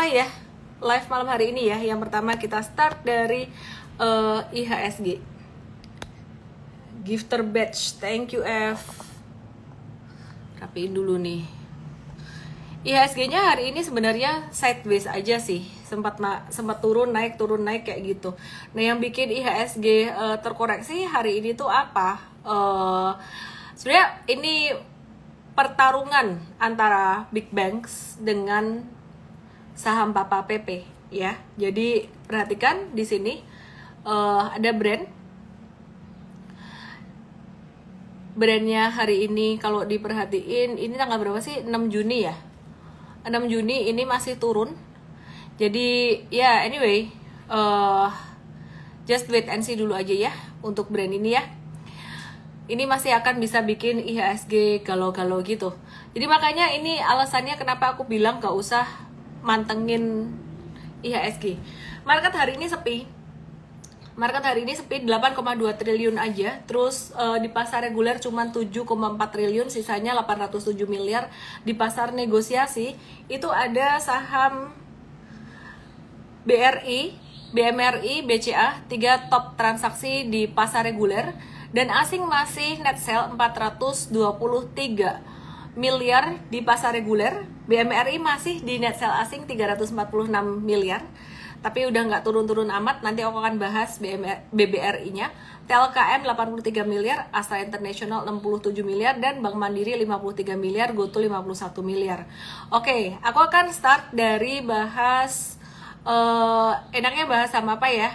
mulai ya live malam hari ini ya. Yang pertama kita start dari IHSG. Gifter batch, thank you F. Rapiin dulu nih. IHSG-nya hari ini sebenarnya sideways aja sih, sempat turun naik kayak gitu. Nah yang bikin IHSG terkoreksi hari ini tuh apa? Sebenarnya ini pertarungan antara big banks dengan saham Papa PP ya. Jadi perhatikan di sini ada brandnya hari ini. Kalau diperhatiin ini tanggal berapa sih? 6 Juni ya. 6 Juni ini masih turun. Jadi ya anyway, just wait and see dulu aja ya untuk brand ini ya. Ini masih akan bisa bikin IHSG galau-galau gitu. Jadi makanya ini alasannya kenapa aku bilang gak usah mantengin IHSG. Market hari ini sepi. 8,2 triliun aja. Terus di pasar reguler cuma 7,4 triliun, sisanya 807 miliar. Di pasar negosiasi itu ada saham BRI, BMRI, BCA, 3 top transaksi di pasar reguler. Dan asing masih net sell 423 miliar di pasar reguler. BMRI masih di net sell asing 346 miliar. Tapi udah nggak turun-turun amat, nanti aku akan bahas BBRI-nya. TLKM 83 miliar, Astra International 67 miliar, dan Bank Mandiri 53 miliar, GoTo 51 miliar. Oke, aku akan start dari bahas, enaknya bahas sama apa ya?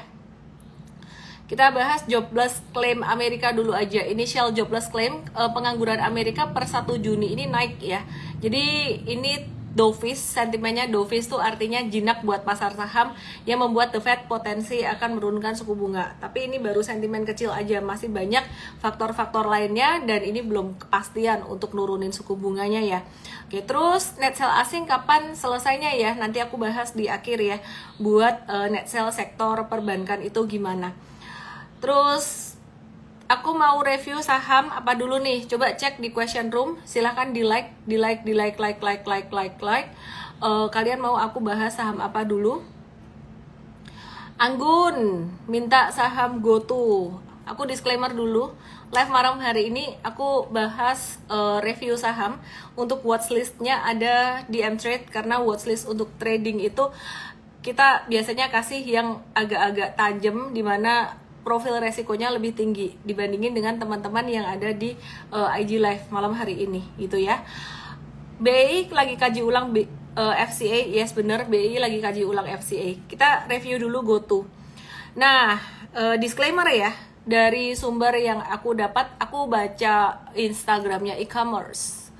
Kita bahas jobless claim Amerika dulu aja. Initial jobless claim pengangguran Amerika per 1 Juni ini naik ya. Jadi ini dovish, sentimennya dovish tuh artinya jinak buat pasar saham yang membuat the Fed potensi akan menurunkan suku bunga. Tapi ini baru sentimen kecil aja, masih banyak faktor-faktor lainnya dan ini belum kepastian untuk nurunin suku bunganya ya. Oke, terus net sell asing kapan selesainya ya? Nanti aku bahas di akhir ya. Buat net sell sektor perbankan itu gimana. Terus aku mau review saham apa dulu nih? Coba cek di question room. Silahkan di like. Kalian mau aku bahas saham apa dulu? Anggun minta saham GoTo. Aku disclaimer dulu. Live malam hari ini aku bahas review saham. Untuk watchlistnya ada di Mtrade, karena watchlist untuk trading itu kita biasanya kasih yang agak-agak tajam, dimana profil resikonya lebih tinggi dibandingin dengan teman-teman yang ada di IG Live malam hari ini gitu ya. BI lagi kaji ulang FCA, yes bener, BI lagi kaji ulang FCA. Kita review dulu GoTo. Nah, disclaimer ya, dari sumber yang aku dapat, aku baca Instagramnya e-commerce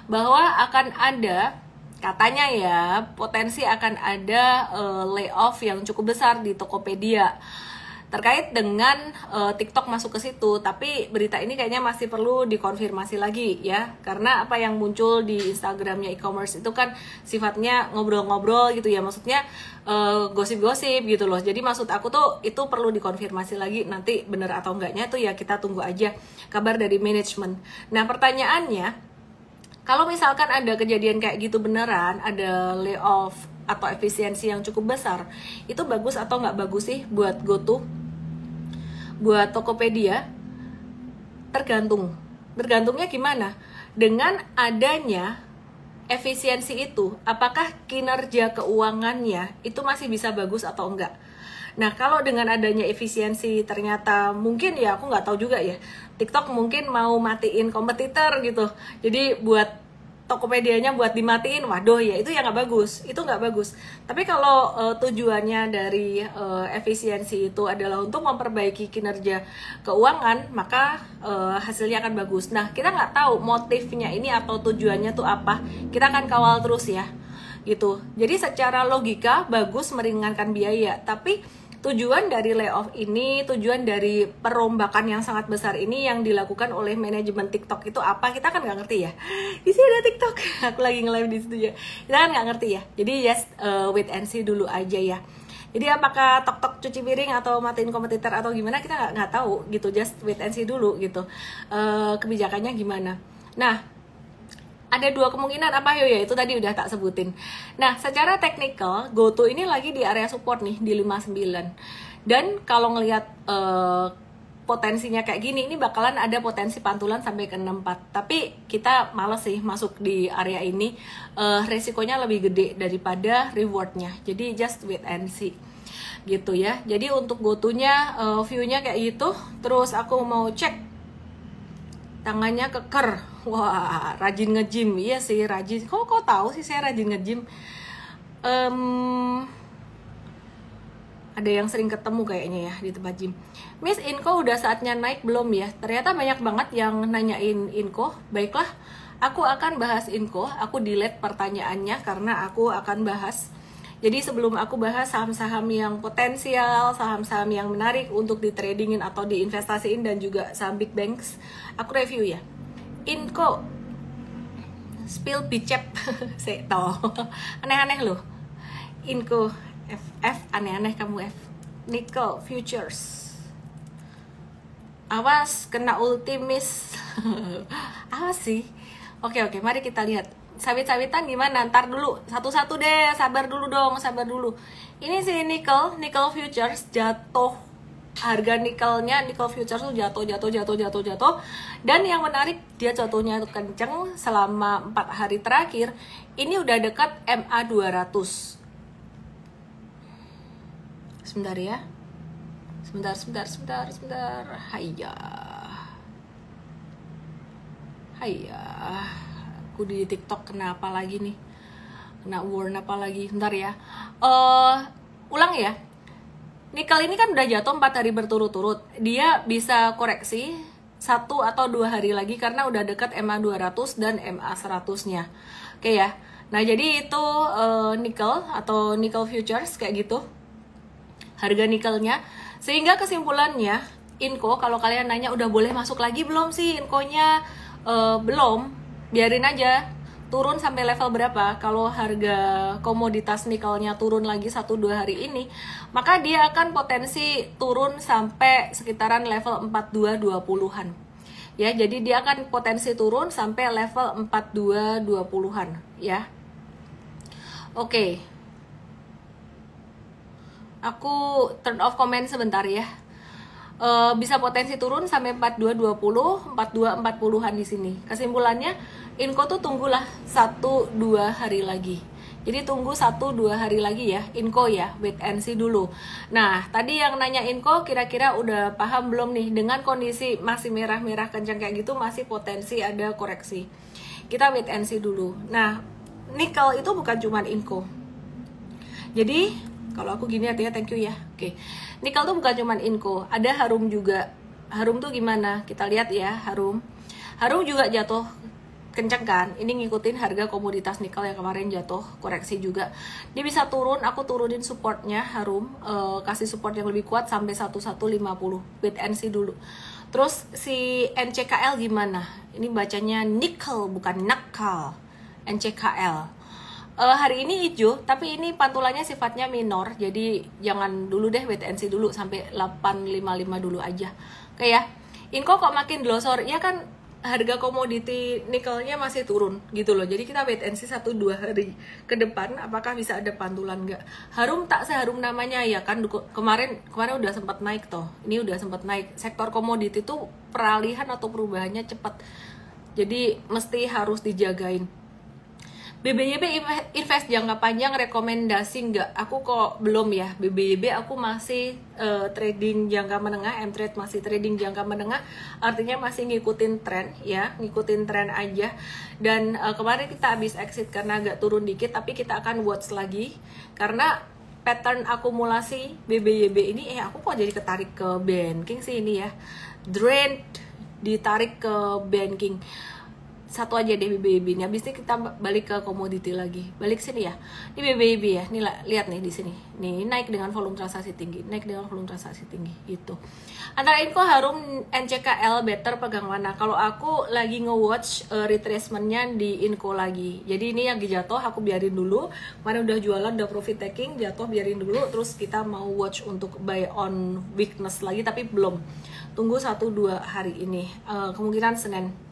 bahwa akan ada, katanya ya, potensi akan ada layoff yang cukup besar di Tokopedia terkait dengan TikTok masuk ke situ. Tapi berita ini kayaknya masih perlu dikonfirmasi lagi ya, karena apa yang muncul di Instagramnya e-commerce itu kan sifatnya ngobrol-ngobrol gitu ya, maksudnya gosip-gosip gitu loh. Jadi maksud aku tuh itu perlu dikonfirmasi lagi, nanti bener atau enggaknya tuh ya kita tunggu aja kabar dari manajemen. Nah pertanyaannya, kalau misalkan ada kejadian kayak gitu beneran, ada layoff atau efisiensi yang cukup besar, itu bagus atau nggak bagus sih buat GoTo, buat Tokopedia? Tergantungnya gimana? Dengan adanya efisiensi itu, apakah kinerja keuangannya itu masih bisa bagus atau enggak? Nah kalau dengan adanya efisiensi ternyata mungkin ya, aku nggak tahu juga ya, TikTok mungkin mau matiin kompetitor gitu, jadi buat Tokopedia-nya buat dimatiin, waduh ya itu ya nggak bagus, itu nggak bagus. Tapi kalau tujuannya dari efisiensi itu adalah untuk memperbaiki kinerja keuangan, maka hasilnya akan bagus. Nah kita nggak tahu motifnya ini atau tujuannya tuh apa, kita akan kawal terus ya gitu. Jadi secara logika bagus meringankan biaya, tapi tujuan dari layoff ini, tujuan dari perombakan yang sangat besar ini yang dilakukan oleh manajemen TikTok itu apa? Kita kan nggak ngerti ya. Di sini ada TikTok, aku lagi nge-live di situ ya. Kita kan nggak ngerti ya. Jadi yes, wait and see dulu aja ya. Jadi apakah tok-tok cuci piring atau matiin kompetitor atau gimana, kita nggak tahu gitu. Just wait and see dulu gitu. Kebijakannya gimana. Nah, ada dua kemungkinan apa ya itu tadi udah tak sebutin. Nah, secara teknikal GoTo ini lagi di area support nih di 59. Dan kalau ngelihat potensinya kayak gini, ini bakalan ada potensi pantulan sampai ke 64. Tapi kita males sih masuk di area ini, resikonya lebih gede daripada rewardnya. Jadi just wait and see gitu ya. Jadi untuk GoTo-nya view-nya kayak gitu. Terus aku mau cek tangannya keker. Wah, rajin nge-gym. Iya sih, rajin. Kok tahu sih saya rajin nge-gym? Ada yang sering ketemu kayaknya ya di tempat gym. Miss, Inco udah saatnya naik belum ya? Ternyata banyak banget yang nanyain Inco. Baiklah, aku akan bahas Inco. Aku delete pertanyaannya karena aku akan bahas. Jadi sebelum aku bahas saham-saham yang potensial, saham-saham yang menarik untuk di tradingin atau diinvestasiin dan juga saham big banks, aku review ya. Inco, spill bicep, saya tahu, aneh-aneh loh. Inco, F aneh-aneh kamu F. Nickel futures, awas kena ultimis. Awas sih. Oke, mari kita lihat. Sawit-sawitan gimana? Ntar dulu, satu-satu deh, sabar dulu dong, sabar dulu. Ini sih nickel futures jatuh. Harga nikelnya, nickel futures tuh jatuh. Dan yang menarik, dia jatuhnya kenceng selama 4 hari terakhir. Ini udah dekat MA 200. Sebentar ya. Sebentar. Hayya. Aku di TikTok kena apa lagi nih? Kena warn apa lagi? Bentar ya. Ulang ya. Nikel ini kan udah jatuh 4 hari berturut-turut. Dia bisa koreksi 1 atau 2 hari lagi karena udah dekat MA 200 dan MA 100-nya. Oke ya. Nah, jadi itu nikel atau nickel futures kayak gitu. Harga nikelnya. Sehingga kesimpulannya, Inco kalau kalian nanya udah boleh masuk lagi belum sih Inco-nya? Belum. Biarin aja turun sampai level berapa. Kalau harga komoditas nikelnya turun lagi 1-2 hari ini, maka dia akan potensi turun sampai sekitaran level 4220-an. Ya, jadi dia akan potensi turun sampai level 4220-an ya. Oke. Aku turn off comment sebentar ya. Bisa potensi turun sampai 4220, 4240-an di sini. Kesimpulannya, Inco tuh tunggulah 1-2 hari lagi. Jadi tunggu 1-2 hari lagi ya, Inco ya, wait and see dulu. Nah, tadi yang nanya Inco kira-kira udah paham belum nih? Dengan kondisi masih merah-merah kencang kayak gitu, masih potensi ada koreksi. Kita wait and see dulu. Nah, nikel itu bukan cuma Inco. Jadi, kalau aku gini artinya thank you ya. Oke. Nikel tuh bukan cuman Inco, ada Harum juga. Harum tuh gimana? Kita lihat ya, Harum. Harum juga jatuh kenceng kan? Ini ngikutin harga komoditas nikel yang kemarin jatuh, koreksi juga. Dia bisa turun, aku turunin supportnya Harum, kasih support yang lebih kuat sampai 1150. Wait and see dulu. Terus si NCKL gimana? Ini bacanya nickel bukan nakal. NCKL. Hari ini hijau, tapi ini pantulannya sifatnya minor, jadi jangan dulu deh, wait and see dulu sampai 855 dulu aja. Oke ya. Inco kok makin glosor, ya kan harga komoditi nikelnya masih turun gitu loh. Jadi kita wait and see 1-2 hari ke depan apakah bisa ada pantulan nggak. Harum tak seharum namanya ya kan, kemarin udah sempat naik toh. Ini udah sempat naik. Sektor komoditi tuh peralihan atau perubahannya cepat. Jadi mesti harus dijagain. BBYB invest jangka panjang rekomendasi nggak? Aku kok belum ya. BBYB aku masih trading jangka menengah, M-Trade masih trading jangka menengah, artinya masih ngikutin tren ya, ngikutin tren aja. Dan kemarin kita habis exit karena agak turun dikit, tapi kita akan watch lagi karena pattern akumulasi BBYB ini, aku kok jadi ketarik ke banking sih ini ya, drain ditarik ke banking. Satu aja deh BBYB ini. Habis ini kita balik ke komoditi lagi. Balik sini ya. Ini BBYB ya. Nih lihat nih di sini. Nih naik dengan volume transaksi tinggi, naik dengan volume transaksi tinggi gitu. Antara Inco, Harum, NCKL better pegang mana? Kalau aku lagi nge-watch retracementnya di Inco lagi. Jadi ini yang jatuh aku biarin dulu. Kemarin udah jualan, udah profit taking, jatuh biarin dulu. Terus kita mau watch untuk buy on weakness lagi, tapi belum. Tunggu 1-2 hari ini. Kemungkinan Senin.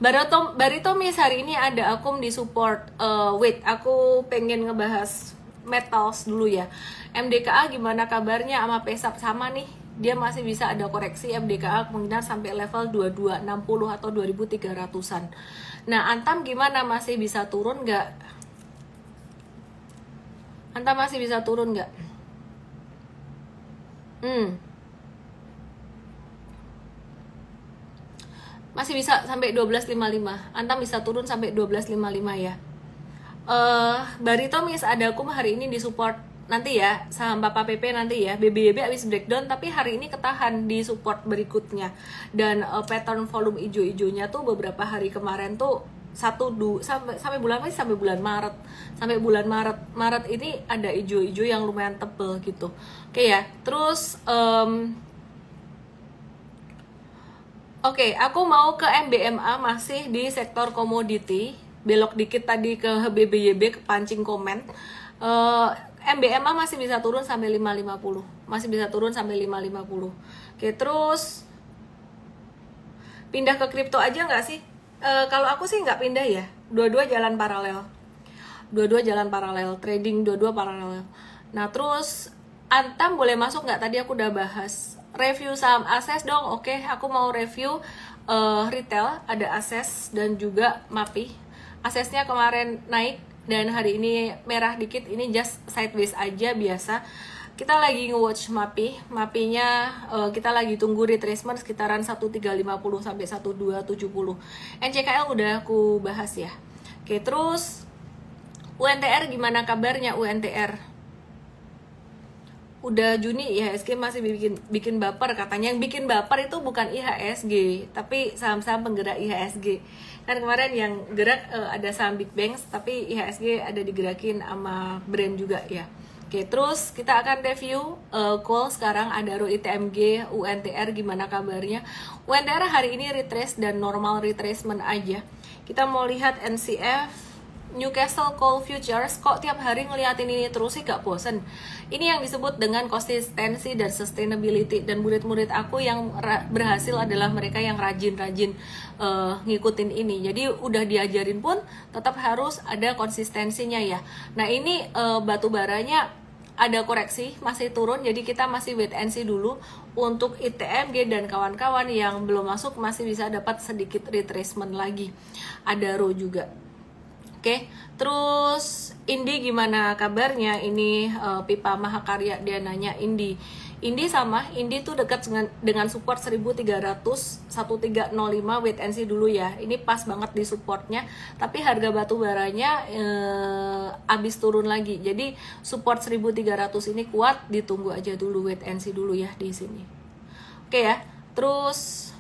Baritomis hari ini ada akum di support. Wait, aku pengen ngebahas metals dulu ya. MDKA gimana kabarnya sama PSAP sama nih? Dia masih bisa ada koreksi MDKA kemungkinan sampai level 2260 atau 2300-an. Nah, Antam gimana, masih bisa turun nggak? Antam masih bisa turun nggak? Masih bisa sampai 12.55. Antam bisa turun sampai 12.55 ya. Baritomis ada akum hari ini di support nanti ya, saham Bapak PP nanti ya. BBYB habis breakdown tapi hari ini ketahan di support berikutnya. Dan pattern volume hijau-hijaunya tuh beberapa hari kemarin tuh sampai bulan apa sih, sampai bulan Maret. Sampai bulan Maret ini ada hijau-hijau yang lumayan tebel gitu. Oke ya. Terus Oke, aku mau ke MBMA masih di sektor komoditi. Belok dikit tadi ke BBYB, ke pancing komen. MBMA masih bisa turun sampai 5.50. Masih bisa turun sampai 5.50. Oke, terus pindah ke kripto aja nggak sih? Kalau aku sih nggak pindah ya. Dua-dua jalan paralel. Trading dua-dua paralel. Nah, terus Antam boleh masuk nggak? Tadi aku udah bahas. Review saham Akses dong. Oke, aku mau review retail, ada Akses dan juga MAPI. Aksesnya kemarin naik dan hari ini merah dikit, ini just sideways aja biasa. Kita lagi nge-watch MAPI-nya kita lagi tunggu retracement sekitaran 1350 sampai 1270. NCKL udah aku bahas ya. Oke, terus UNTR gimana kabarnya UNTR? Udah Juni IHSG masih bikin baper katanya. Yang bikin baper itu bukan IHSG tapi saham-saham penggerak IHSG. Kan kemarin yang gerak ada saham Big Banks, tapi IHSG ada digerakin sama brand juga ya. Oke, terus kita akan review call sekarang. Ada ITMG, UNTR gimana kabarnya? UNTR hari ini retrace dan normal retracement aja. Kita mau lihat NCF Newcastle Coal Futures. Kok tiap hari ngeliatin ini terus sih, gak bosen? Ini yang disebut dengan konsistensi dan sustainability. Dan murid-murid aku yang berhasil adalah mereka yang rajin-rajin ngikutin ini. Jadi udah diajarin pun tetap harus ada konsistensinya ya. Nah, ini batu baranya ada koreksi, masih turun. Jadi kita masih wait and see dulu. Untuk ITMG dan kawan-kawan yang belum masuk masih bisa dapat sedikit retracement lagi. Ada RO juga. Oke, terus Indi gimana kabarnya? Ini Pipa Mahakarya dia nanya Indi sama, Indi tuh dekat dengan support 1300, 1305, wait and see dulu ya. Ini pas banget di supportnya, tapi harga batu baranya abis turun lagi. Jadi support 1300 ini kuat, ditunggu aja dulu, wait and see dulu ya di sini. Oke ya, terus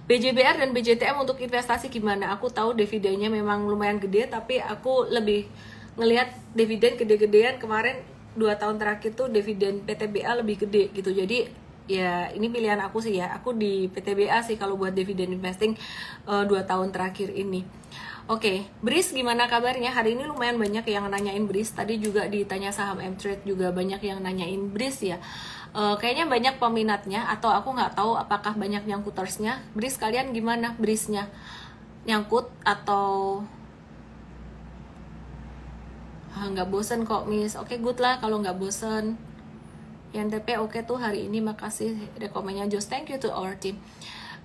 BJBR dan BJTM untuk investasi gimana? Aku tahu dividennya memang lumayan gede, tapi aku lebih ngelihat dividen gede-gedean. Kemarin 2 tahun terakhir tuh dividen PTBA lebih gede gitu. Jadi ya ini pilihan aku sih ya. Aku di PTBA sih kalau buat dividen investing 2 tahun terakhir ini. Oke, BRIS gimana kabarnya? Hari ini lumayan banyak yang nanyain BRIS. Tadi juga ditanya saham M-Trade juga banyak yang nanyain BRIS ya. Kayaknya banyak peminatnya, atau aku nggak tahu apakah banyak nyangkutersnya. BRIS kalian gimana BRIS-nya? Nyangkut atau nggak bosen kok Miss? Oke, good lah kalau nggak bosen. INTP oke tuh hari ini, makasih rekomennya Jos. Thank you to our team.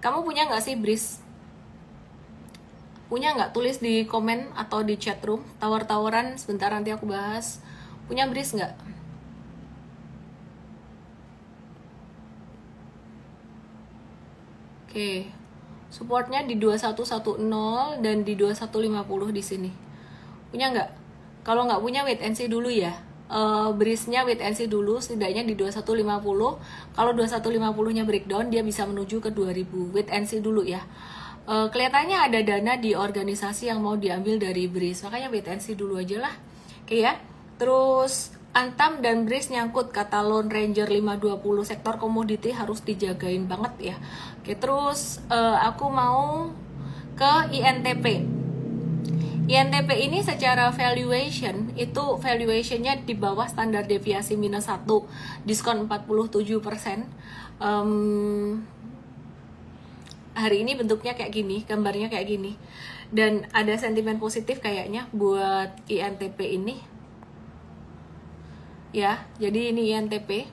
Kamu punya nggak sih BRIS? Punya nggak? Tulis di komen atau di chat room. Tawar-tawaran sebentar nanti aku bahas. Punya BRIS nggak? Oke, supportnya di 2110 dan di 2150 di sini. Punya nggak? Kalau nggak punya wait and see dulu ya. BRIS-nya wait and see dulu, setidaknya di 2150. Kalau 2150-nya breakdown, dia bisa menuju ke 2000. Wait and see dulu ya. Kelihatannya ada dana di organisasi yang mau diambil dari BRIS, makanya wait and see dulu aja lah. Oke ya. Terus Antam dan BRIS nyangkut, kata Lone Ranger 520. Sektor komoditi harus dijagain banget ya. Oke, terus aku mau ke INTP. INTP ini secara valuation itu valuationnya di bawah standar deviasi -1, diskon 47%. hari ini bentuknya kayak gini, gambarnya kayak gini, dan ada sentimen positif kayaknya buat INTP ini ya. Jadi ini INTP,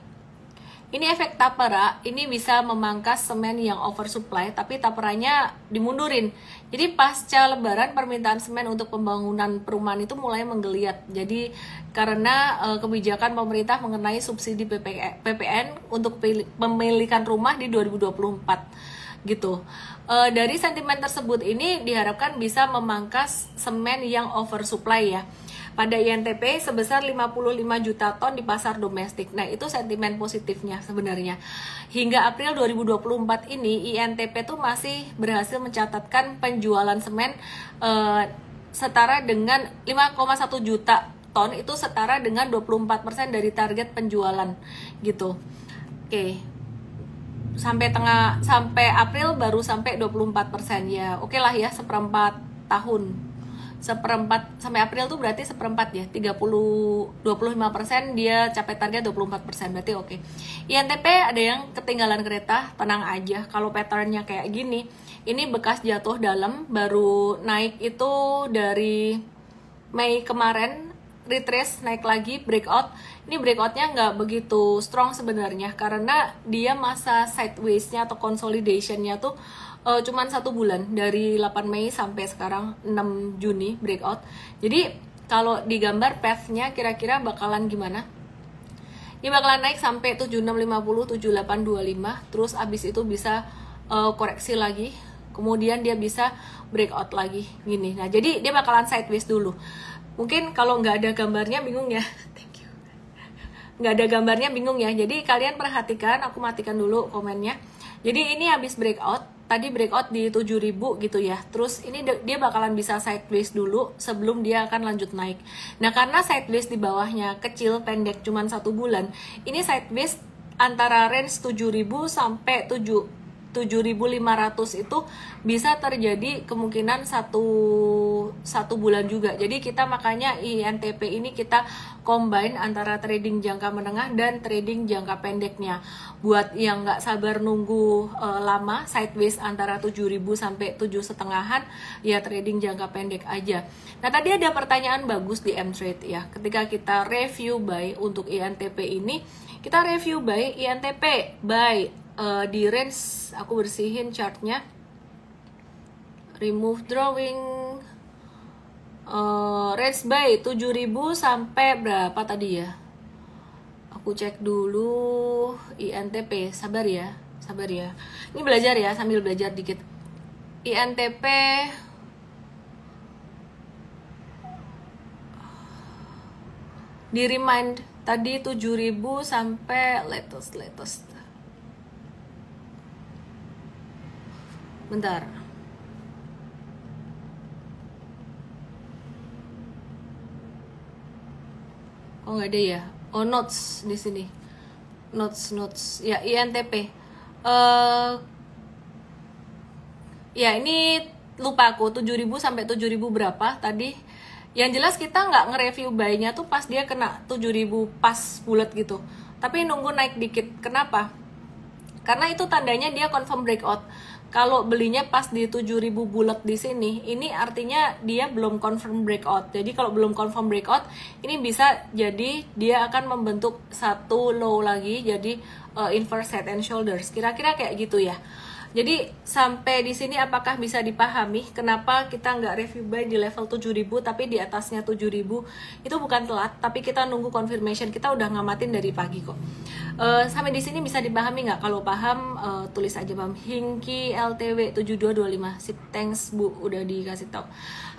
ini efek tapera, ini bisa memangkas semen yang oversupply, tapi taperanya dimundurin. Jadi pasca lebaran permintaan semen untuk pembangunan perumahan itu mulai menggeliat. Jadi karena kebijakan pemerintah mengenai subsidi PPN untuk pemilikan rumah di 2024 gitu. Dari sentimen tersebut ini diharapkan bisa memangkas semen yang oversupply ya. Pada INTP sebesar 55 juta ton di pasar domestik. Nah, itu sentimen positifnya sebenarnya. Hingga April 2024 ini INTP tuh masih berhasil mencatatkan penjualan semen setara dengan 5,1 juta ton, itu setara dengan 24% dari target penjualan gitu. Oke. Sampai April baru sampai 24% ya. Oke lah ya, seperempat tahun. Sampai April tuh berarti seperempat ya. 25% dia capai target 24%, berarti oke. INTP ada yang ketinggalan kereta, tenang aja. Kalau patternnya kayak gini, ini bekas jatuh dalam, baru naik itu dari Mei kemarin, retrace, naik lagi, breakout. Ini breakoutnya nggak begitu strong sebenarnya, karena dia masa sideways-nya atau consolidation-nya tuh cuman 1 bulan, dari 8 Mei sampai sekarang 6 Juni breakout. Jadi kalau digambar path-nya kira-kira bakalan gimana? Dia bakalan naik sampai 7650, 7825, terus abis itu bisa koreksi lagi, kemudian dia bisa breakout lagi gini. Nah, jadi dia bakalan sideways dulu. Mungkin kalau nggak ada gambarnya bingung ya. Thank you. Nggak ada gambarnya bingung ya. Jadi kalian perhatikan, aku matikan dulu komennya. Jadi ini habis breakout, tadi breakout di 7000 gitu ya. Terus ini dia bakalan bisa sideways dulu sebelum dia akan lanjut naik. Nah, karena sideways di bawahnya kecil, pendek, cuman 1 bulan. Ini sideways antara range 7000 sampai 7.500 itu bisa terjadi kemungkinan satu bulan juga. Jadi kita makanya INTP ini kita combine antara trading jangka menengah dan trading jangka pendeknya. Buat yang nggak sabar nunggu lama, sideways antara 7.000 sampai 7,5-an, ya trading jangka pendek aja. Nah, tadi ada pertanyaan bagus di mTrade ya. Ketika kita review buy untuk INTP ini, kita review buy INTP buy di range, aku bersihin chartnya, remove drawing, range buy 7.000 sampai berapa tadi ya, aku cek dulu. INTP, sabar ya, ini belajar ya, sambil belajar dikit. INTP di remind tadi 7.000 sampai latest bentar. Oh, nggak ada ya. Oh, notes di sini. Notes. Ya, INTP. Ya, ini lupa aku 7.000 sampai 7.000 berapa tadi. Yang jelas kita nggak nge-review buy-nya tuh pas dia kena 7.000 pas bulat gitu. Tapi nunggu naik dikit. Kenapa? Karena itu tandanya dia confirm breakout. Kalau belinya pas di 7.000 bulat di sini, ini artinya dia belum confirm breakout. Jadi kalau belum confirm breakout, ini bisa jadi dia akan membentuk satu low lagi, jadi inverse head and shoulders. Kira-kira kayak gitu ya. Jadi sampai di sini apakah bisa dipahami kenapa kita nggak review buy di level 7.000 tapi di atasnya 7.000? Itu bukan telat, tapi kita nunggu confirmation. Kita udah ngamatin dari pagi kok. Sampai di sini bisa dipahami nggak? Kalau paham tulis aja paham. Hingki LTW 7225. Sip, thanks Bu udah dikasih tahu.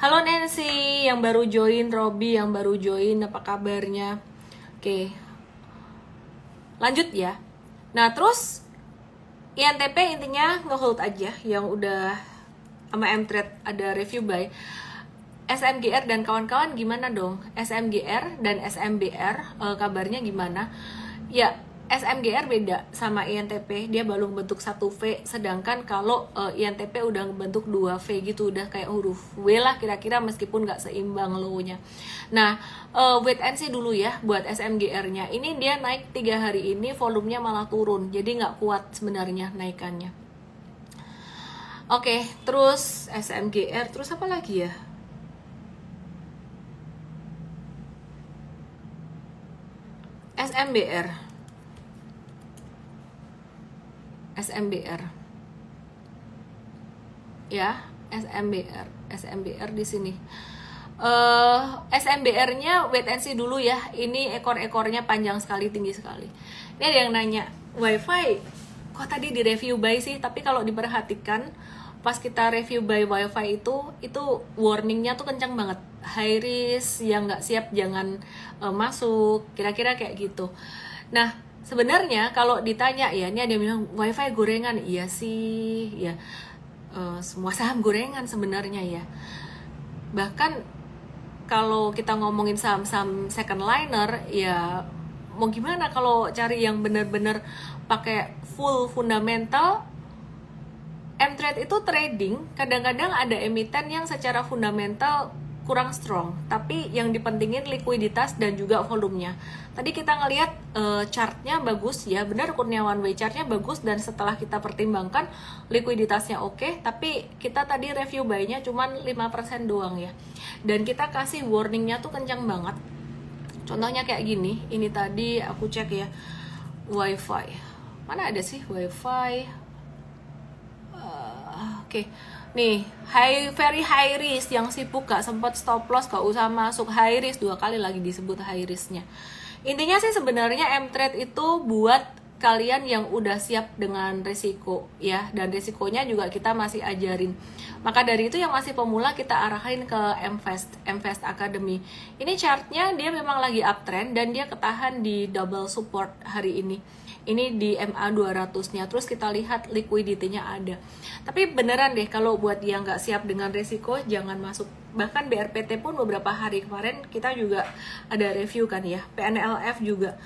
Halo Nancy yang baru join, Robby yang baru join, apa kabarnya? Oke. Lanjut ya. Nah, terus INTP intinya ngehold aja yang udah sama mTrade ada review buy. SMGR dan kawan-kawan gimana dong? SMGR dan SMBR kabarnya gimana? Ya, SMGR beda sama INTP, dia baru bentuk 1V, sedangkan kalau INTP udah bentuk 2V gitu, udah kayak huruf W lah kira-kira, meskipun nggak seimbang low-nya. Nah, wait and see dulu ya buat SMGR-nya. Ini dia naik 3 hari ini, volumenya malah turun, jadi nggak kuat sebenarnya naikannya. Oke, terus SMGR, terus apa lagi ya? SMBR. SMBR. Ya, SMBR di sini. SMBR-nya wait and see dulu ya. Ini ekor-ekornya panjang sekali, tinggi sekali. Ini ada yang nanya, WiFi kok tadi di review buy sih? Tapi kalau diperhatikan pas kita review buy WiFi itu warningnya tuh kencang banget. High risk, yang nggak siap jangan masuk, kira-kira kayak gitu. Nah, sebenarnya kalau ditanya ya, ini ada yang bilang WiFi gorengan, iya sih, ya semua saham gorengan sebenarnya ya. Bahkan kalau kita ngomongin saham-saham second liner, ya mau gimana kalau cari yang benar-benar pakai full fundamental. M-Trade itu trading, kadang-kadang ada emiten yang secara fundamental kurang strong, tapi yang dipentingin likuiditas dan juga volumenya. Tadi kita ngelihat chartnya bagus ya, benar Kurniawan W, chartnya bagus, dan setelah kita pertimbangkan likuiditasnya oke, tapi kita tadi review buy-nya cuman 5% doang ya, dan kita kasih warningnya tuh kencang banget. Contohnya kayak gini, ini tadi aku cek ya, WiFi, mana ada sih WiFi? Oke. Nih, very high risk, yang sibuk gak sempat stop loss, gak usah masuk. High risk, 2 kali lagi disebut high risknya. Intinya sih sebenarnya M-Trade itu buat kalian yang udah siap dengan risiko ya, dan risikonya juga kita masih ajarin. Maka dari itu yang masih pemula kita arahin ke MVest Academy. Ini chartnya dia memang lagi uptrend dan dia ketahan di double support hari ini. Ini di MA 200-nya, terus kita lihat liquidity-nya ada. Tapi beneran deh, kalau buat yang nggak siap dengan resiko, jangan masuk. Bahkan BRPT pun beberapa hari kemarin kita juga ada review kan ya, PNLF juga.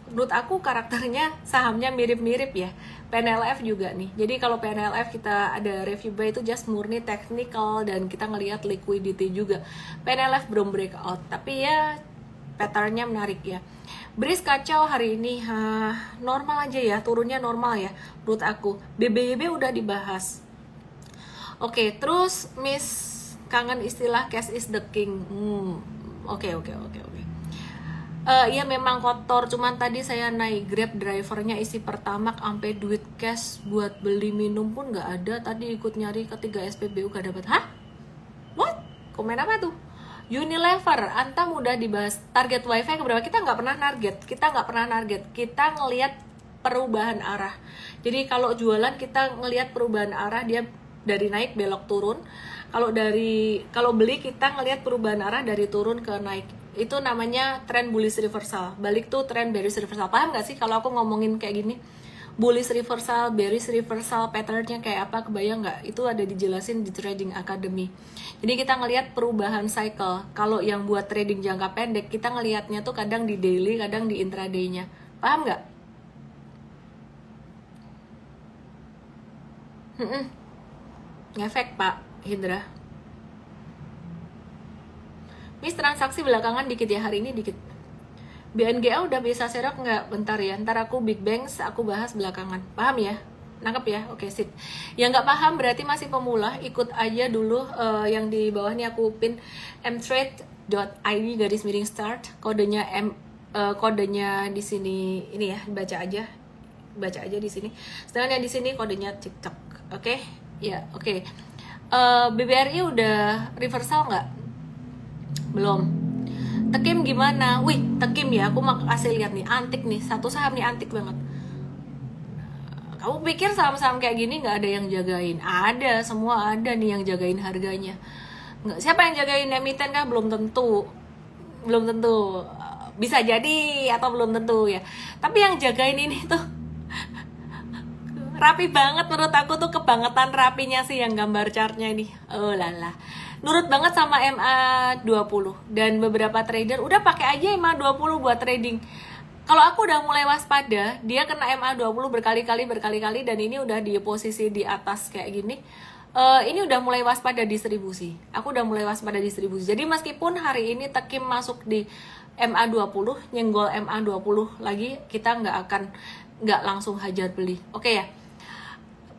Menurut aku karakternya sahamnya mirip-mirip ya, PNLF juga nih. Jadi kalau PNLF kita ada review buy itu just murni technical, dan kita ngelihat liquidity juga. PNLF belum breakout, tapi ya patternnya menarik ya. Breeze kacau hari ini, normal aja ya, turunnya normal ya menurut aku. BBYB udah dibahas. Oke, terus Miss kangen istilah cash is the king. Oke. Iya memang kotor, cuman tadi saya naik Grab, drivernya isi pertamax sampai duit cash buat beli minum pun nggak ada. Tadi ikut nyari ketiga SPBU gak dapet. Hah? What? Komen apa tuh? Unilever, Antam udah dibahas. Target WiFi keberapa? Kita nggak pernah target. Kita ngelihat perubahan arah. Jadi kalau jualan kita ngelihat perubahan arah, dia dari naik belok turun. Kalau beli kita ngelihat perubahan arah dari turun ke naik. Itu namanya trend bullish reversal. Balik tuh trend bearish reversal. Paham nggak sih kalau aku ngomongin kayak gini? Bullish reversal, bearish reversal, patternnya kayak apa, kebayang nggak? Itu ada dijelasin di Trading Academy. Jadi kita ngelihat perubahan cycle. Kalau yang buat trading jangka pendek, kita ngelihatnya tuh kadang di daily, kadang di intraday-nya. Paham nggak? Ngefek Pak Hindra. Miss, transaksi belakangan dikit ya, hari ini dikit. BNGA udah bisa serok nggak? Bentar ya, ntar aku Big Banks aku bahas belakangan. Paham ya? Nangkep ya? Oke, sip. Yang nggak paham berarti masih pemula, ikut aja dulu yang di bawah nih aku pin mtrade.id/start, kodenya kodenya di sini ini ya, baca aja di sini. Sedangkan yang di sini kodenya TikTok. Oke? Ya, oke. BBRI udah reversal nggak? Belum. Tekim gimana? Wih, Tekim ya, aku mau kasih lihat nih, antik nih, satu saham nih antik banget. Kamu pikir saham-saham kayak gini nggak ada yang jagain? Ada, semua ada nih yang jagain harganya. Nggak, siapa yang jagain emiten kah? Belum tentu. Bisa jadi atau belum tentu ya. Tapi yang jagain ini tuh rapi banget menurut aku tuh, kebangetan rapinya sih yang gambar chartnya ini. Oh lala. Nurut banget sama MA20, dan beberapa trader udah pakai aja MA20 buat trading. Kalau aku udah mulai waspada, dia kena MA20 berkali-kali dan ini udah di posisi di atas kayak gini. Ini udah mulai waspada distribusi. Aku udah mulai waspada distribusi. Jadi meskipun hari ini Tekim masuk di MA20, nyenggol MA20 lagi, kita nggak langsung hajar beli. Oke ya.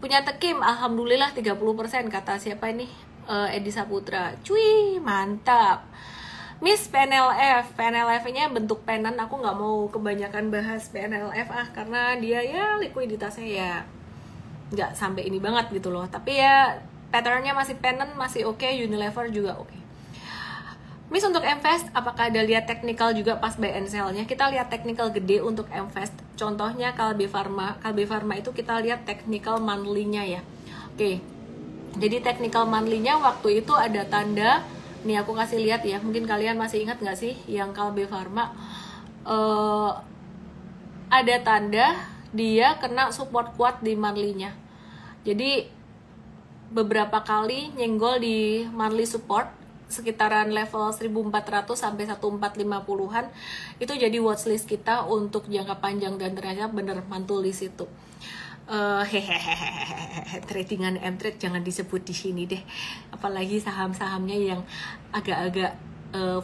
Punya Tekim, alhamdulillah 30%, kata siapa ini? Edi Saputra. Cuy, mantap. Miss PNLF, PNLF-nya bentuk pennant. Aku nggak mau kebanyakan bahas PNLF karena dia ya likuiditasnya ya nggak sampai ini banget gitu loh. Tapi ya patternnya masih pennant, masih oke. Unilever juga oke. Miss untuk Mvest, apakah ada lihat technical juga pas buy and sell-nya? Kita lihat technical gede untuk Mvest. Contohnya Kalbe Pharma. Kalbe Pharma itu kita lihat technical monthly-nya ya. Oke. Jadi technical monthly-nya waktu itu ada tanda, nih aku kasih lihat ya. Mungkin kalian masih ingat nggak sih yang Kalbe Pharma? Ada tanda dia kena support kuat di monthly-nya. Jadi beberapa kali nyenggol di monthly support sekitaran level 1400 sampai 1450-an. Itu jadi watchlist kita untuk jangka panjang dan ternyata bener mantul di situ. Tradingan M-Trade jangan disebut di sini deh. Apalagi saham-sahamnya yang agak-agak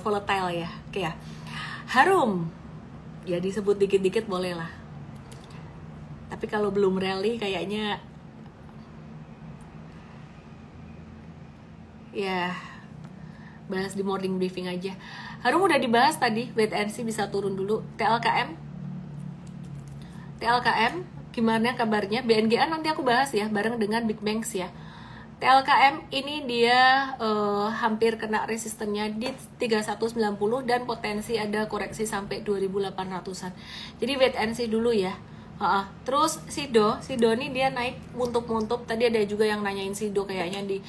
volatile ya. Oke ya. Harum. Ya disebut dikit-dikit boleh lah. Tapi kalau belum rally kayaknya ya bahas di morning briefing aja. Harum udah dibahas tadi, wait and see bisa turun dulu. TLKM gimana kabarnya? BNGA nanti aku bahas ya bareng dengan Big Banks ya. TLKM ini dia hampir kena resistennya di 3190 dan potensi ada koreksi sampai 2800-an. Jadi wait and see dulu ya. Terus Sido ini dia naik muntuk-muntuk. Tadi ada juga yang nanyain Sido kayaknya di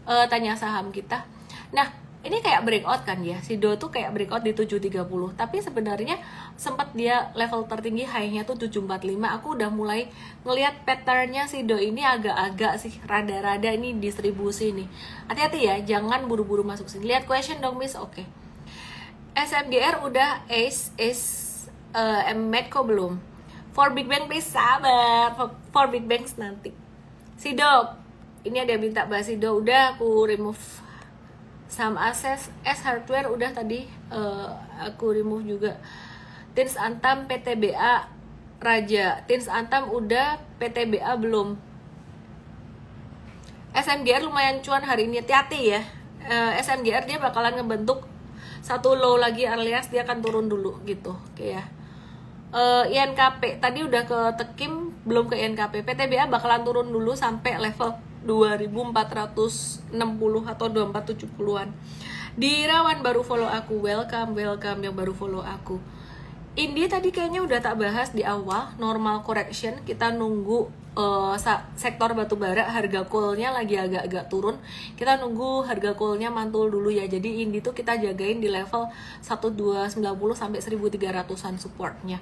tanya saham kita. Nah, ini kayak breakout kan ya, Sido tuh kayak breakout di 730, tapi sebenarnya sempat dia level tertinggi high-nya tuh 745. Aku udah mulai ngelihat patternnya Sido ini agak-agak sih rada-rada ini distribusi nih. Hati-hati ya, jangan buru-buru masuk sini. Lihat question dong Miss, oke. SMGR udah Medco belum? For Big Bang please sabar, for Big Bangs nanti. Sido, ini ada yang minta bahas Sido, udah aku remove. Saham Akses, S Hardware udah tadi aku remove juga. Tins Antam, PTBA, Raja. Tins Antam udah, PTBA belum. SMGR lumayan cuan hari ini, hati-hati ya. SMGR dia bakalan ngebentuk satu low lagi alias dia akan turun dulu gitu. Oke ya. INKP tadi udah ke Tekim, belum ke INKP. PTBA bakalan turun dulu sampai level 2460 atau 2470-an. Dirawan baru follow aku, welcome yang baru follow aku. Indi tadi kayaknya udah tak bahas di awal, normal correction. Kita nunggu sektor batubara harga coal-nya lagi agak-agak turun. Kita nunggu harga coal-nya mantul dulu ya. Jadi Indi tuh kita jagain di level 1290 sampai 1300-an supportnya.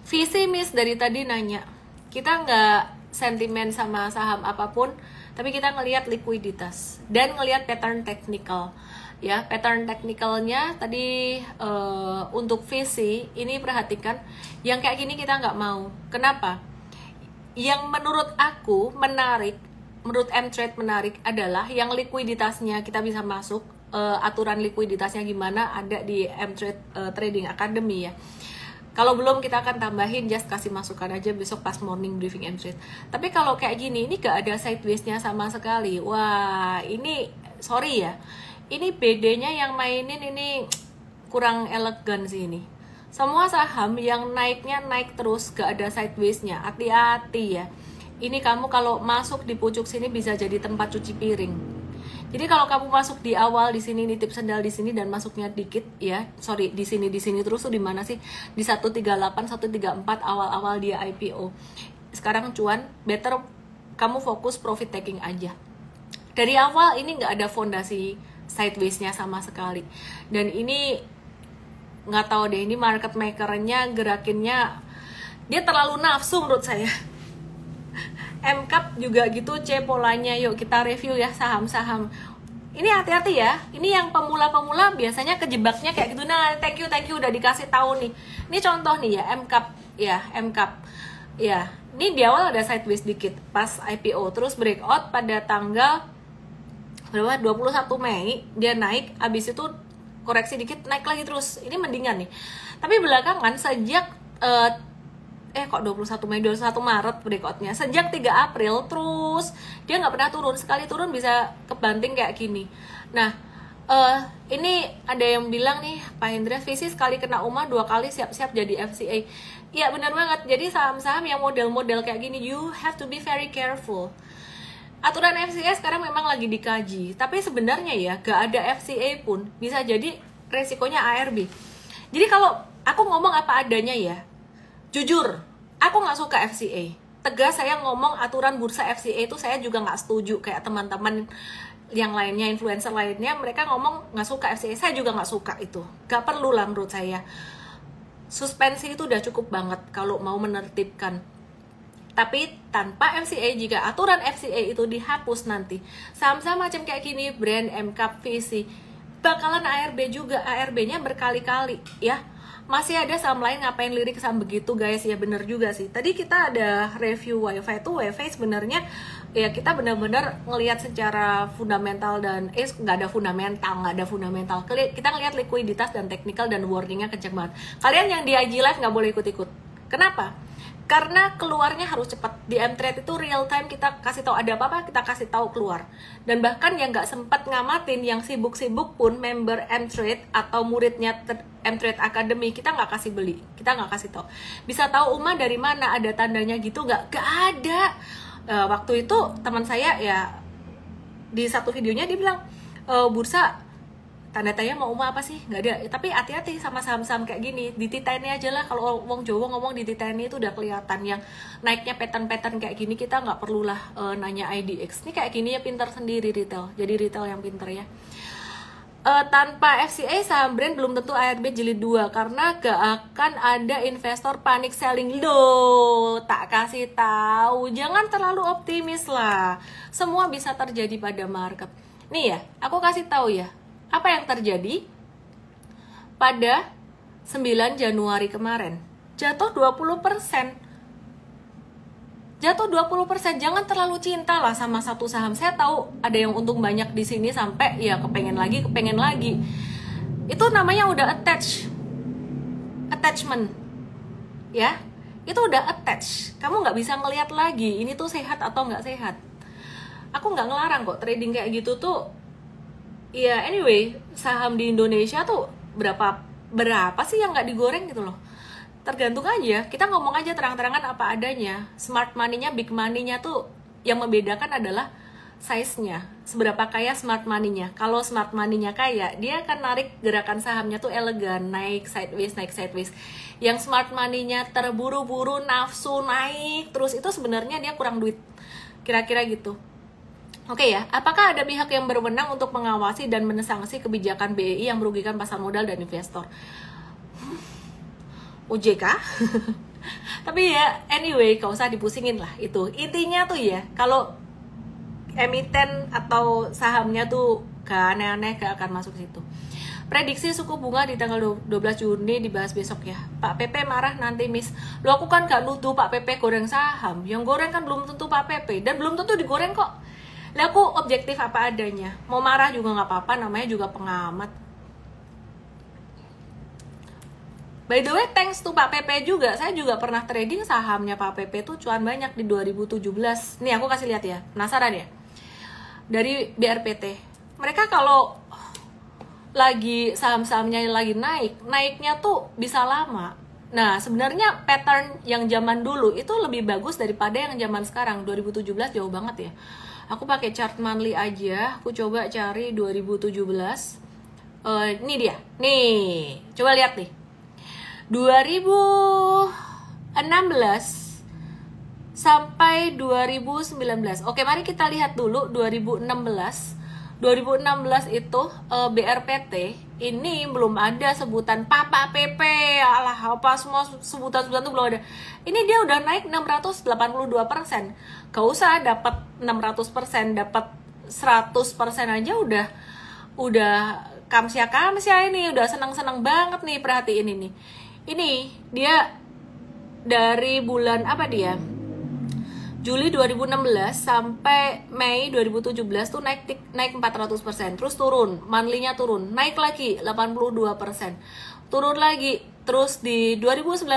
Visi Miss dari tadi nanya, kita nggak sentimen sama saham apapun, tapi kita ngelihat likuiditas dan ngelihat pattern technical ya. Pattern technicalnya tadi untuk VC ini perhatikan yang kayak gini kita nggak mau. Kenapa? Yang menurut aku menarik, menurut M-Trade menarik adalah yang likuiditasnya kita bisa masuk. Aturan likuiditasnya gimana ada di M-Trade Trading Academy ya. Kalau belum kita akan tambahin, just kasih masukan aja besok pas morning briefing M-Trade. Tapi kalau kayak gini, ini gak ada sideways-nya sama sekali. Wah, ini sorry ya. Ini BD-nya yang mainin ini kurang elegan sih ini. Semua saham yang naiknya naik terus, gak ada sideways-nya. Hati-hati ya. Ini kamu kalau masuk di pucuk sini bisa jadi tempat cuci piring. Jadi kalau kamu masuk di awal di sini nitip sendal di sini dan masuknya dikit ya, sorry di sini terus tuh di mana sih? Di 138, 134 awal-awal dia IPO. Sekarang cuan, better kamu fokus profit taking aja. Dari awal ini nggak ada fondasi sideways-nya sama sekali. Dan ini nggak tahu deh, ini market maker-nya gerakinnya dia terlalu nafsu menurut saya. MCAP juga gitu, C polanya. Yuk kita review ya saham-saham. Ini hati-hati ya. Ini yang pemula-pemula biasanya kejebaknya kayak gitu. Nah, thank you udah dikasih tahu nih. Ini contoh nih ya, MCAP ya, MCAP. Ya, ini di awal ada sideways dikit pas IPO, terus breakout pada tanggal berapa? 21 Mei dia naik, habis itu koreksi dikit naik lagi terus. Ini mendingan nih. Tapi belakangan sejak kok 21 Mei, 21 Maret breakoutnya. Sejak 3 April terus dia nggak pernah turun. Sekali turun bisa kebanting kayak gini. Nah, ini ada yang bilang nih, Pak Hendra, visi sekali kena UMA 2 kali siap-siap jadi FCA. Iya benar banget. Jadi saham-saham yang model-model kayak gini, you have to be very careful. Aturan FCA sekarang memang lagi dikaji, tapi sebenarnya ya gak ada FCA pun bisa jadi resikonya ARB. Jadi kalau aku ngomong apa adanya ya, jujur, aku nggak suka FCA. Tegas saya ngomong aturan bursa FCA itu saya juga nggak setuju. Kayak teman-teman yang lainnya, influencer lainnya, mereka ngomong nggak suka FCA, saya juga nggak suka itu. Gak perlu lah menurut saya. Suspensi itu udah cukup banget kalau mau menertibkan. Tapi tanpa FCA, jika aturan FCA itu dihapus nanti, saham-saham macam kayak gini, brand, MCAP, VC, bakalan ARB juga. ARB-nya berkali-kali ya. Masih ada saham lain ngapain lirik saham begitu guys, ya bener juga sih. Tadi kita ada review WiFi tuh, WiFi sebenarnya ya kita benar-benar ngelihat secara fundamental dan nggak ada fundamental. Kita ngelihat likuiditas dan teknikal dan warningnya kenceng banget. Kalian yang di IG Live nggak boleh ikut-ikut. Kenapa? Karena keluarnya harus cepat. Di M-Trade itu real time, kita kasih tahu ada apa-apa, kita kasih tahu keluar. Dan bahkan yang nggak sempat ngamatin, yang sibuk-sibuk pun member M-Trade atau muridnya M-Trade Academy, kita nggak kasih beli, kita nggak kasih tahu. Bisa tahu UMA dari mana, ada tandanya gitu nggak? Nggak ada. Waktu itu teman saya ya di satu videonya dia bilang bursa tanda-tanya mau UMA apa sih? Nggak ada. Tapi hati-hati sama saham-saham kayak gini. Dititeni aja lah. Kalau wong Jawa ngomong dititeni itu udah kelihatan. Yang naiknya pattern-pattern kayak gini kita nggak perlulah nanya IDX. Ini kayak gini ya pintar sendiri retail. Jadi retail yang pintar ya. Tanpa FCA saham brand belum tentu ARB jilid 2 karena gak akan ada investor panic selling. Loh, tak kasih tahu. Jangan terlalu optimis lah. Semua bisa terjadi pada market. Nih ya, aku kasih tahu ya. Apa yang terjadi pada 9 Januari kemarin? Jatuh 20%. Jatuh 20%. Jangan terlalu cinta lah sama satu saham. Saya tahu ada yang untung banyak di sini sampai ya kepengen lagi. Itu namanya udah attachment. Ya, itu udah attach. Kamu nggak bisa ngelihat lagi ini tuh sehat atau nggak sehat. Aku nggak ngelarang kok trading kayak gitu tuh. Ya anyway, saham di Indonesia tuh berapa sih yang nggak digoreng gitu loh. Tergantung aja, kita ngomong aja terang-terangan apa adanya. Smart money-nya, big money-nya tuh yang membedakan adalah size-nya. Seberapa kaya smart money-nya. Kalau smart money-nya kaya, dia akan narik gerakan sahamnya tuh elegan, naik sideways. Yang smart money-nya terburu-buru, nafsu naik terus, itu sebenarnya dia kurang duit. Kira-kira gitu. Oke ya, apakah ada pihak yang berwenang untuk mengawasi dan mensanksi kebijakan BEI yang merugikan pasar modal dan investor? OJK? Tapi ya, anyway, gak usah dipusingin lah itu. Intinya tuh ya, kalau emiten atau sahamnya tuh gak aneh-aneh, gak akan masuk situ. Prediksi suku bunga di tanggal 12 Juni dibahas besok ya. Pak PP marah nanti Miss. Loh aku kan gak nuduh Pak PP goreng saham. Yang goreng kan belum tentu Pak PP. Dan belum tentu digoreng kok. Lah aku objektif apa adanya. Mau marah juga nggak apa-apa, namanya juga pengamat. By the way, thanks to Pak PP juga. Saya juga pernah trading sahamnya Pak PP tuh cuan banyak di 2017. Nih aku kasih lihat ya, penasaran ya. Dari BRPT. Mereka kalau lagi saham-sahamnya lagi naiknya tuh bisa lama. Nah, sebenarnya pattern yang zaman dulu itu lebih bagus daripada yang zaman sekarang. 2017 jauh banget ya. Aku pakai chart monthly aja. Aku coba cari 2017. Ini dia. Nih, coba lihat nih. 2016 sampai 2019. Oke, mari kita lihat dulu 2016. 2016 itu BRPT ini belum ada sebutan Papa PP, alah apa semua sebutan-sebutan itu belum ada. Ini dia udah naik 682%. Gak usah dapat 600%, dapat 100% aja udah kamsia ini, udah senang-senang banget nih, perhatiin ini. Ini dia dari bulan apa dia? Juli 2016 sampai Mei 2017 tuh naik 400%, terus turun, monthly-nya turun, naik lagi 82%. turun lagi, terus di 2019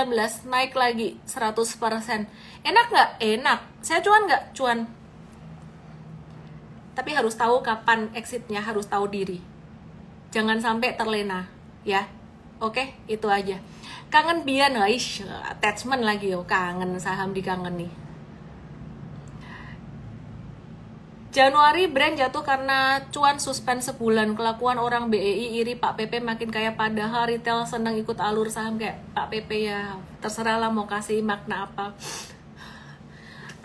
naik lagi 100%. Enak nggak? Enak. Saya cuan nggak? Cuan. Tapi harus tahu kapan exitnya, harus tahu diri. Jangan sampai terlena, ya. Oke, itu aja. Kangen bian, guys. Attachment lagi yo, kangen saham dikangen nih. Januari brand jatuh karena cuan suspend sebulan. Kelakuan orang BEI iri Pak PP makin kaya, padahal retail senang ikut alur saham kayak Pak PP ya. Terserah lah mau kasih makna apa.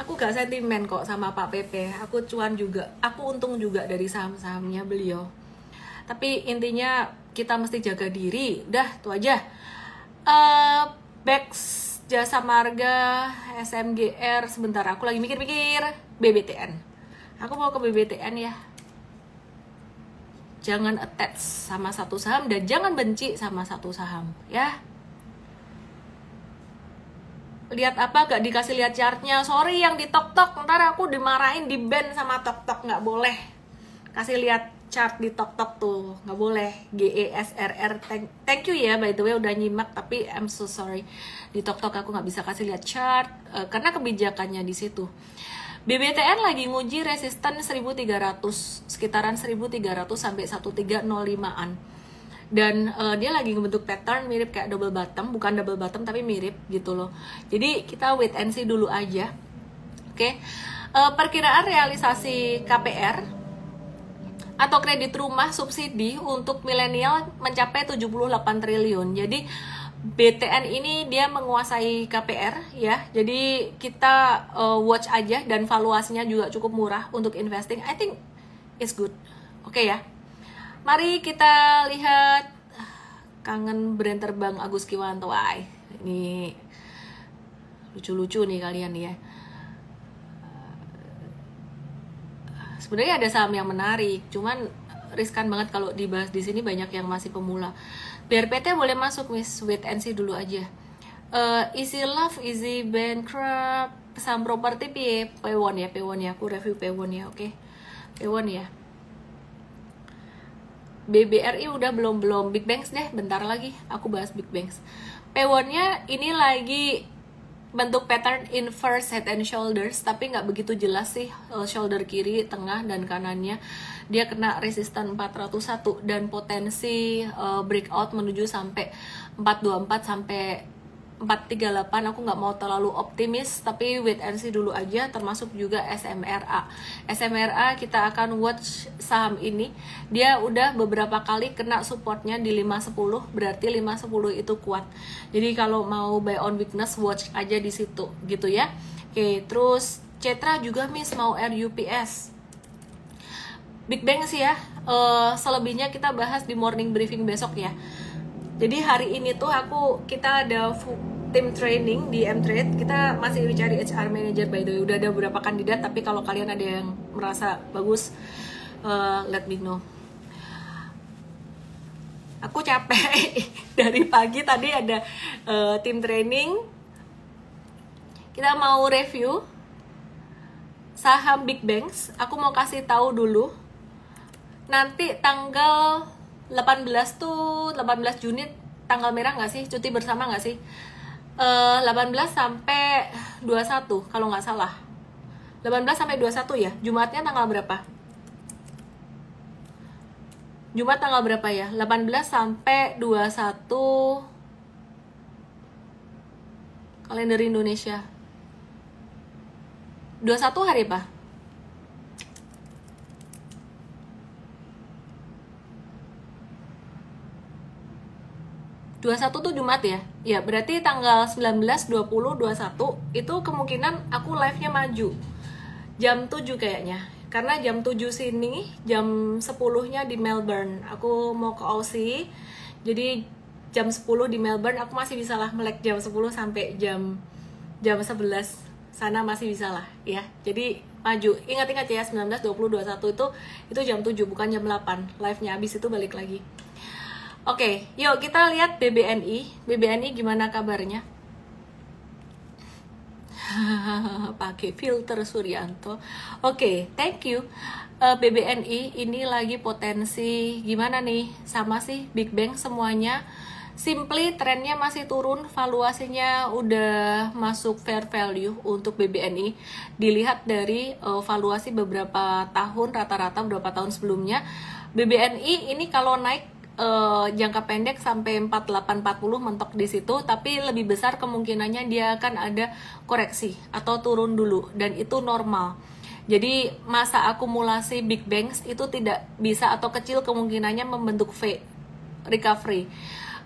Aku gak sentimen kok sama Pak PP. Aku cuan juga, aku untung juga dari saham-sahamnya beliau. Tapi intinya kita mesti jaga diri. Udah, itu aja. Bex, Jasa Marga, SMGR. Sebentar, aku lagi mikir-mikir. BBTN. Aku mau ke BBTN ya. Jangan attach sama satu saham dan jangan benci sama satu saham ya. Lihat apa, gak dikasih lihat chartnya. Sorry yang di tok-tok, ntar aku dimarahin, di ban sama tok-tok. Gak boleh kasih lihat chart di tok-tok tuh, gak boleh. GESRR, thank you ya by the way udah nyimak, tapi I'm so sorry. Di tok-tok aku gak bisa kasih lihat chart karena kebijakannya di situ. BBTN lagi nguji resisten 1300, sekitaran 1300 sampai 1305-an. Dan dia lagi ngebentuk pattern mirip kayak double bottom, bukan double bottom tapi mirip gitu loh. Jadi kita wait and see dulu aja. Oke. Perkiraan realisasi KPR atau kredit rumah subsidi untuk milenial mencapai 78 triliun. Jadi BTN ini dia menguasai KPR ya. Jadi kita watch aja, dan valuasinya juga cukup murah untuk investing. I think it's good. Oke ya. Mari kita lihat. Kangen brand terbang Agus Kiwanto. Wah, ini lucu-lucu nih kalian ya. Sebenarnya ada saham yang menarik, cuman riskan banget kalau dibahas di sini, banyak yang masih pemula. BRPT boleh masuk, Miss. Wait and see dulu aja. Easy Love, Easy Bankrupt, saham properti P1 ya, P1 ya. Aku review P1 ya, oke. P1 ya. BBRI udah belum Big Banks deh, bentar lagi aku bahas Big Banks. P1-nya ini lagi bentuk pattern inverse head and shoulders, tapi nggak begitu jelas sih shoulder kiri, tengah, dan kanannya. Dia kena resisten 401 dan potensi breakout menuju sampai 424 sampai 438. Aku nggak mau terlalu optimis, tapi wait and see dulu aja. Termasuk juga SMRA. SMRA kita akan watch saham ini. Dia udah beberapa kali kena supportnya di 510, berarti 510 itu kuat. Jadi kalau mau buy on weakness, watch aja di situ gitu ya. Oke, terus Cetra juga, Miss, mau RUPS. Big Bang sih ya. Selebihnya kita bahas di morning briefing besok ya. Jadi hari ini tuh kita ada tim training di M-Trade. Kita masih cari HR manager by the way. Udah ada beberapa kandidat, tapi kalau kalian ada yang merasa bagus, let me know. Aku capek dari pagi tadi ada tim training. Kita mau review saham Big Banks. Aku mau kasih tahu dulu. Nanti tanggal 18 Juni tanggal merah nggak sih? Cuti bersama nggak sih? 18 sampai 21 kalau nggak salah. 18 sampai 21 ya. Jumatnya tanggal berapa? Jumat tanggal berapa ya? 18 sampai 21 kalender Indonesia. 21 hari apa? Satu tuh Jumat ya? Ya, berarti tanggal 19, 20, 21 itu kemungkinan aku live-nya maju. Jam 7 kayaknya. Karena jam 7 sini, jam 10-nya di Melbourne. Aku mau ke Aussie. Jadi jam 10 di Melbourne aku masih bisa lah melek jam 10 sampai jam 11. Sana masih bisa lah ya. Jadi maju. Ingat-ingat ya, 19, 20, 21 itu jam 7 bukan jam 8. Live-nya habis itu balik lagi. Oke, yuk kita lihat BBNI. BBNI gimana kabarnya? Pakai filter Suryanto. Oke, thank you. BBNI ini lagi potensi gimana nih? Sama sih Big Bang semuanya. Simply trennya masih turun, valuasinya udah masuk fair value untuk BBNI. Dilihat dari valuasi beberapa tahun, rata-rata beberapa tahun sebelumnya, BBNI ini kalau naik jangka pendek sampai 4840 mentok di situ, tapi lebih besar kemungkinannya dia akan ada koreksi atau turun dulu, dan itu normal. Jadi masa akumulasi big bangs itu tidak bisa, atau kecil kemungkinannya membentuk V recovery.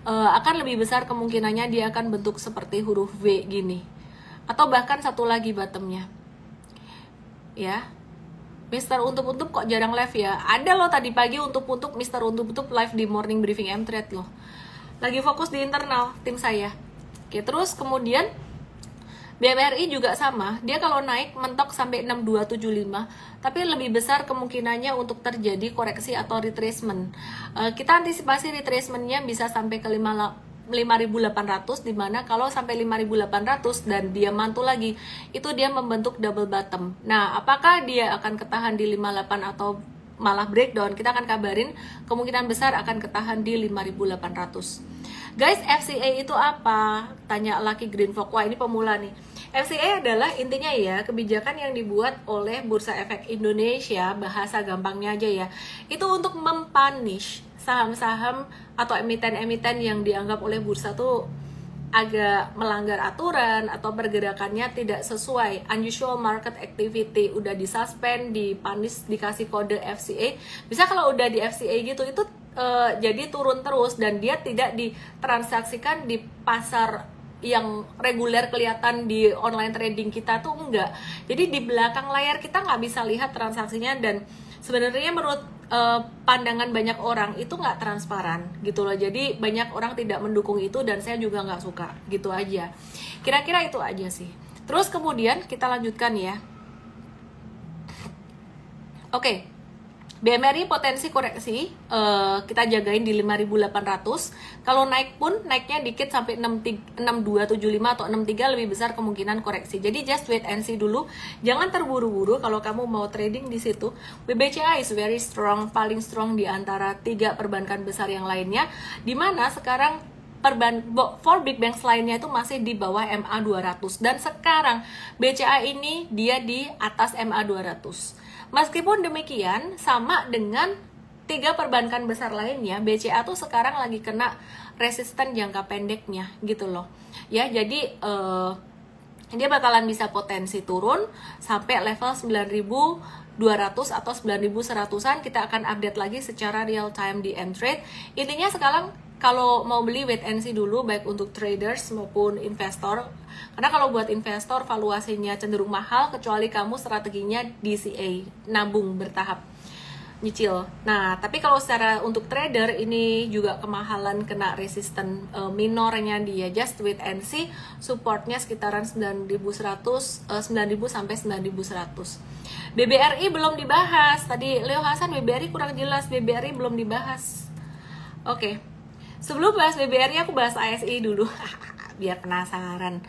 Akan lebih besar kemungkinannya dia akan bentuk seperti huruf V gini, atau bahkan satu lagi bottomnya. Ya, Mister Untup-Untup kok jarang live ya? Ada loh tadi pagi Untup-Untup, Mister Untup-Untup live di morning briefing M-Trade loh. Lagi fokus di internal tim saya. Oke, terus kemudian BMRI juga sama, dia kalau naik mentok sampai 6275, tapi lebih besar kemungkinannya untuk terjadi koreksi atau retracement. Kita antisipasi retracementnya bisa sampai ke 5.800, dimana kalau sampai 5.800 dan dia mantul lagi, itu dia membentuk double bottom. Nah, apakah dia akan ketahan di 58 atau malah breakdown? Kita akan kabarin, kemungkinan besar akan ketahan di 5.800. Guys, FCA itu apa? Tanya Lucky Green Fox. Wah, ini pemula nih. FCA adalah intinya ya, kebijakan yang dibuat oleh Bursa Efek Indonesia, bahasa gampangnya aja ya. Itu untuk mempunish saham-saham atau emiten-emiten yang dianggap oleh bursa tuh agak melanggar aturan atau pergerakannya tidak sesuai, unusual market activity, udah disuspend, dipunish, dikasih kode FCA. Bisa kalau udah di FCA gitu, itu jadi turun terus dan dia tidak ditransaksikan di pasar yang reguler kelihatan di online trading kita tuh enggak. Jadi di belakang layar kita nggak bisa lihat transaksinya, dan sebenarnya menurut pandangan banyak orang itu nggak transparan gitu loh. Jadi banyak orang tidak mendukung itu dan saya juga nggak suka gitu aja. Kira-kira itu aja sih. Terus kemudian kita lanjutkan ya. Oke. BMRI potensi koreksi kita jagain di 5.800. Kalau naik pun naiknya dikit sampai 6275 atau 63, lebih besar kemungkinan koreksi. Jadi just wait and see dulu. Jangan terburu-buru kalau kamu mau trading di situ. BBCA is very strong, paling strong di antara 3 perbankan besar yang lainnya, dimana sekarang for big banks lainnya itu masih di bawah MA 200, dan sekarang BCA ini dia di atas MA 200. Meskipun demikian, sama dengan 3 perbankan besar lainnya, BCA tuh sekarang lagi kena resisten jangka pendeknya gitu loh. Ya, jadi dia bakalan bisa potensi turun sampai level 9.200 atau 9.100-an. Kita akan update lagi secara real time di M-Trade. Intinya sekarang kalau mau beli wait and see dulu, baik untuk traders maupun investor. Karena kalau buat investor valuasinya cenderung mahal, kecuali kamu strateginya DCA, nabung bertahap, nyicil. Nah, tapi kalau secara untuk trader ini juga kemahalan, kena resisten minornya dia. Just wait and see, supportnya sekitaran 9.100, 9.000 sampai 9.100. BBRI belum dibahas. Tadi Leo Hasan BBRI kurang jelas, BBRI belum dibahas. Oke. Sebelum bahas BBRI aku bahas ASI dulu. Biar penasaran.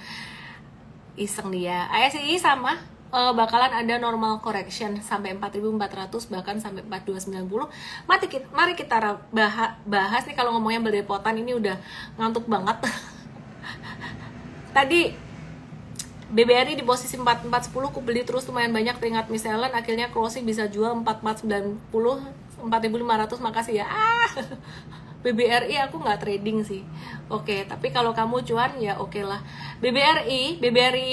Iseng dia. ASI sama bakalan ada normal correction sampai 4.400, bahkan sampai 4.290. Mari kita bahas nih. Kalau ngomongnya belepotan ini udah ngantuk banget. Tadi BBRI di posisi 4410, aku beli terus lumayan banyak, teringat misalnya akhirnya closing bisa jual 4490, 4.500. Makasih ya. BBRI aku nggak trading sih. Oke, tapi kalau kamu cuan ya oke lah. BBRI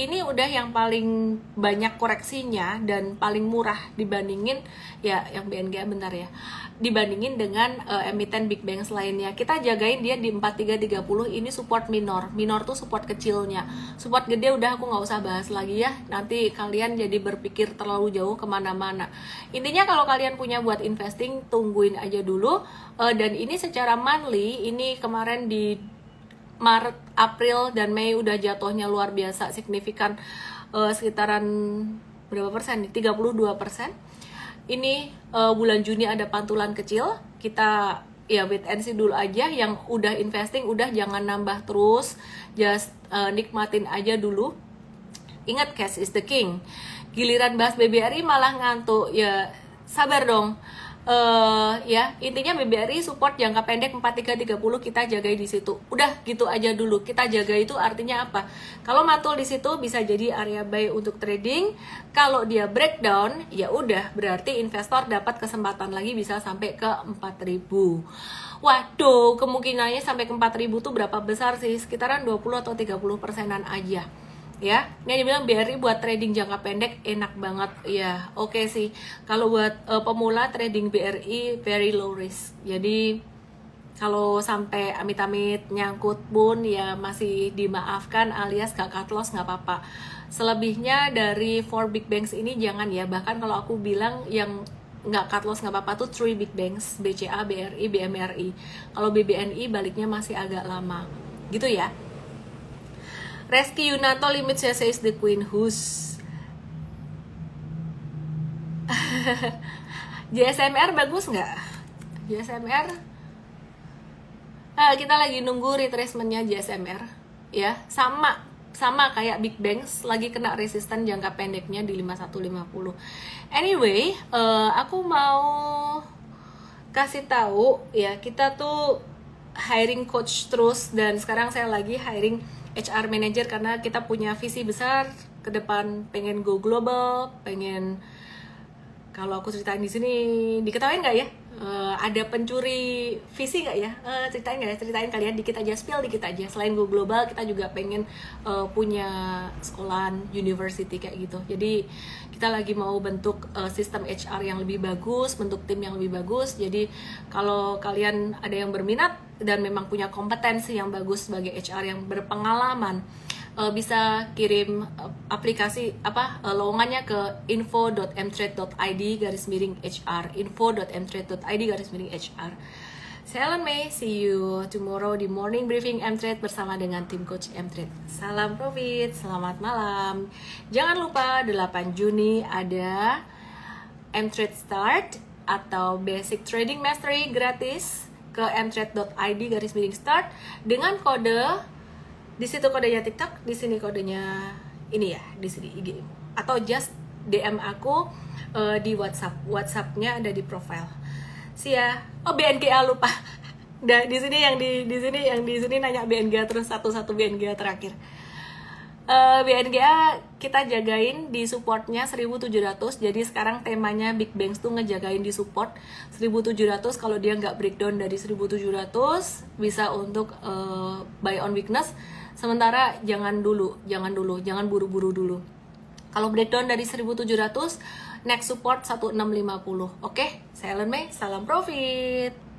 ini udah yang paling banyak koreksinya dan paling murah dibandingin ya yang BNGA, bentar ya, dibandingin dengan emiten big banks lainnya. Kita jagain dia di 4330. Ini support minor tuh support kecilnya. Support gede udah aku nggak usah bahas lagi ya, nanti kalian jadi berpikir terlalu jauh kemana-mana. Intinya kalau kalian punya buat investing, tungguin aja dulu. Dan ini secara monthly, ini kemarin di Maret, April, dan Mei udah jatuhnya luar biasa signifikan, sekitaran berapa persen nih? 32%. Ini bulan Juni ada pantulan kecil. Kita ya wait and see dulu aja. Yang udah investing udah jangan nambah terus, just nikmatin aja dulu. Ingat, cash is the king. Giliran bahas BBRI malah ngantuk, ya sabar dong. Ya intinya BBRI support jangka pendek 4330 kita jagai di situ. Udah gitu aja dulu. Kita jaga itu artinya apa? Kalau mantul di situ bisa jadi area buy untuk trading. Kalau dia breakdown ya udah berarti investor dapat kesempatan lagi bisa sampai ke 4000. Waduh, kemungkinannya sampai ke 4000 tuh berapa besar sih? Sekitaran 20 atau 30%-an aja. Ya, ini dibilang BRI buat trading jangka pendek enak banget ya. Oke sih, kalau buat pemula trading BRI very low risk. Jadi kalau sampai amit-amit nyangkut pun ya masih dimaafkan alias gak cut loss nggak apa-apa. Selebihnya dari 4 big banks ini jangan ya. Bahkan kalau aku bilang yang nggak cut loss nggak apa-apa tuh 3 big banks, BCA, BRI, BMRI. Kalau BBNI baliknya masih agak lama gitu ya. Reski Yunato limit CC is the queen who's JSMR bagus nggak? JSMR kita lagi nunggu retracementnya JSMR ya, sama kayak big banks lagi kena resisten jangka pendeknya di 5150. Anyway, aku mau kasih tahu ya, kita tuh hiring coach terus dan sekarang saya lagi hiring HR manager karena kita punya visi besar ke depan, pengen go global, pengen, kalau aku ceritain di sini diketawain nggak ya? Ada pencuri visi nggak ya? Ceritain nggak ya? Ceritain kalian dikit aja, spill dikit aja. Selain go global, kita juga pengen punya sekolahan university kayak gitu. Jadi kita lagi mau bentuk sistem HR yang lebih bagus, bentuk tim yang lebih bagus. Jadi kalau kalian ada yang berminat dan memang punya kompetensi yang bagus sebagai HR yang berpengalaman, bisa kirim aplikasi lowongannya ke info.mtrade.id/HR, info.mtrade.id/HR. Saya Ellen May, see you tomorrow di morning briefing Mtrade bersama dengan tim coach Mtrade. Salam profit, selamat malam. Jangan lupa 8 Juni ada Mtrade Start atau Basic Trading Mastery gratis ke mtrade.id/start dengan kode, di situ kodenya TikTok, di sini kodenya ini ya, di sini IG, atau just DM aku di WhatsApp. WhatsAppnya ada di profile. Ya. Oh, BNGA lupa. Di sini yang di sini nanya BNGA terus satu-satu BNGA terakhir. BNGA kita jagain di supportnya 1700. Jadi sekarang temanya Big Banks tuh ngejagain di support 1700. Kalau dia nggak breakdown dari 1700 bisa untuk buy on weakness. Sementara jangan buru-buru dulu. Kalau breakdown dari 1700, next support 1650. Oke, saya Ellen May, salam profit.